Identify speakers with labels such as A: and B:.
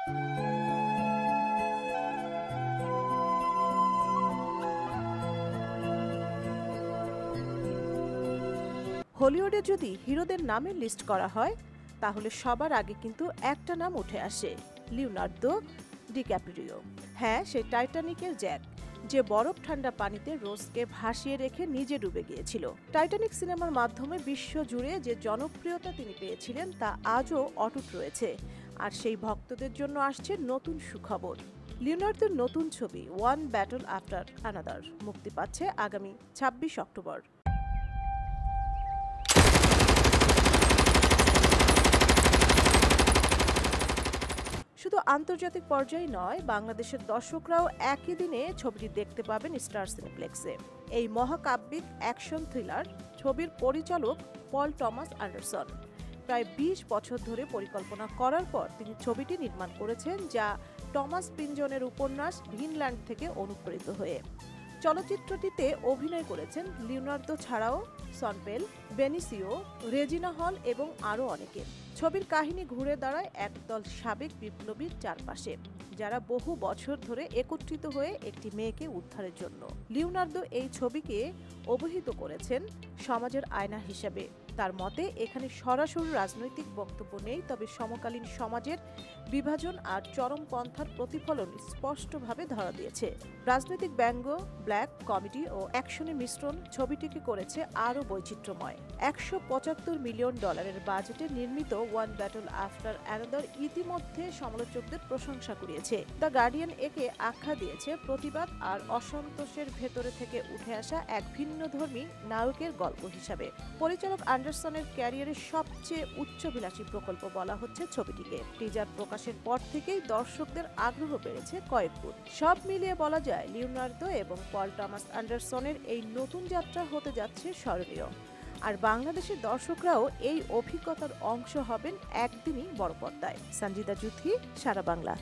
A: হলিউডে যদি হিরোদের নামের লিস্ট করা হয় তাহলে সবার আগে কিন্তু একটা নাম উঠে আসে, লিওনার্দো ডিক্যাপ্রিও। হ্যাঁ, সে টাইটানিকের জ্যাক, যে বরফ ঠান্ডা পানিতে রোজকে ভাসিয়ে রেখে নিজে ডুবে গিয়েছিল। টাইটানিক সিনেমার মাধ্যমে বিশ্ব জুড়ে যে জনপ্রিয়তা তিনি পেয়েছিলেন তা আজও অটুট রয়েছে। আর সেই ভক্তদের জন্য আসছে নতুন সুখবর। লিওনার্দোর নতুন ছবি ওয়ান ব্যাটল আফটার অ্যানাদার মুক্তি পাচ্ছে আগামী ২৬ অক্টোবর। শুধু আন্তর্জাতিক পর্যায়ে নয়, বাংলাদেশের দর্শকরাও একই দিনে ছবিটি দেখতে পাবেন স্টার সিনেপ্লেক্সে। এই মহাকাব্যিক অ্যাকশন থ্রিলার ছবির পরিচালক পল টমাস অ্যান্ডারসন প্রায় ২০ বছর ধরে পরিকল্পনা করার পর তিনি ছবিটি নির্মাণ করেছেন, যা টমাস পিনজনের উপন্যাস ভিনল্যান্ড থেকে অনুপ্রেরিত হয়ে। চলচ্চিত্রটিতে অভিনয় করেছেন লিওনার্দো ছাড়াও সন পেল, বেনিসিও, রেজিনা হল এবং আরও অনেকে। ছবির কাহিনী ঘুরে দাঁড়ায় একদল সাবেক বিপ্লবীর চারপাশে, যারা বহু বছর ধরে একত্রিত হয়ে একটি মেয়েকে উদ্ধারের জন্য। লিওনার্দো এই ছবিকে অভিহিত করেছেন সমাজের আয়না হিসেবে। তার মতে এখানে সরাসরি রাজনৈতিক বক্তব্য নেই, তবে সমকালীন সমাজের বিভাজন আর চরমপন্থার প্রতিফলন স্পষ্টভাবে ধরা দিয়েছে। রাজনৈতিক ব্যঙ্গ, ব্ল্যাক কমেডি ও অ্যাকশনের মিশ্রণ ছবিটিকে করেছে আরও বৈচিত্র্যময়। $১৭৫ মিলিয়ন বাজেটে নির্মিত ওয়ান ব্যাটল আফটার অ্যানাদার ইতিমধ্যে সমালোচকদের প্রশংসা কুড়িয়েছে। দ্য গার্ডিয়ান একে আখ্যা দিয়েছে প্রতিবাদ আর অসন্তোষের ভেতরে থেকে উঠে আসা এক ভিন্নধর্মী নায়কের গল্প হিসাবে। পরিচালক অ্যান্ডারসনের ক্যারিয়ারের সবচেয়ে উচ্চবিলাসী প্রকল্প বলা হচ্ছে ছবিটিকে। টিজার প্রকাশের পর থেকেই দর্শকদের আগ্রহ বেড়েছে কয়েক গুণ। সব মিলিয়ে বলা যায় লিওনার্দো এবং পল টমাস অ্যান্ডারসনের এই নতুন যাত্রা হতে যাচ্ছে স্মরণীয়। আর বাংলাদেশের দর্শকরাও এই অভিজ্ঞতার অংশ হবেন একদিনই বড় পর্দায়। সঞ্জিদা জুথি, সারা বাংলা।